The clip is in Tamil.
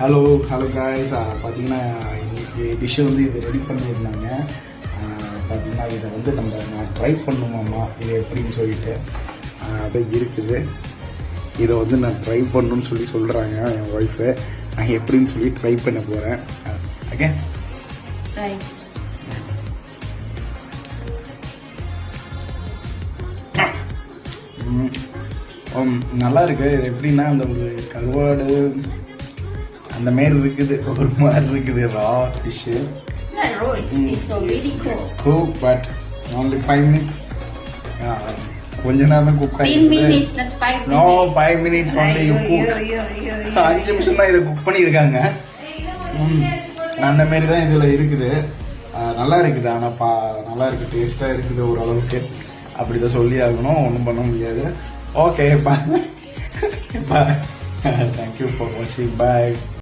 ஹலோ காய்ஸ், பார்த்தீங்கன்னா இன்னைக்கு டிஷ்ஷை வந்து இது ரெடி பண்ணியிருந்தாங்க. பார்த்தீங்கன்னா இதை வந்து நான் ட்ரை பண்ணுமாம்மா இது எப்படின்னு சொல்லிட்டு அப்படியே இருக்குது. இதை வந்து நான் ட்ரை பண்ணணும்னு சொல்கிறாங்க என் ஒய்ஃபு. நான் எப்படின்னு சொல்லி ட்ரை பண்ண போகிறேன். ஓகே, நல்லா இருக்கு. எப்படின்னா அந்த ஒரு கருவாடு அந்த மாரி இருக்குது, ஒரு மாதிரி இருக்குது. ரா fish cook but only 5 minutes. கொஞ்ச நேரம் தான் குக் ஆகிருக்கு. No, 5 minutes only you cook. 5 நிமிஷம் தான் இதை குக் பண்ணியிருக்காங்க. அந்த மாரி தான் இதில் இருக்குது. நல்லா இருக்குது. ஆனால் நல்லா இருக்குது, டேஸ்ட்டாக இருக்குது ஓரளவுக்கு. அப்படி தான் சொல்லி ஆகணும், ஒன்றும் பண்ண முடியாது. Okay, bye bye. Thank you for வாட்சிங். பாய்.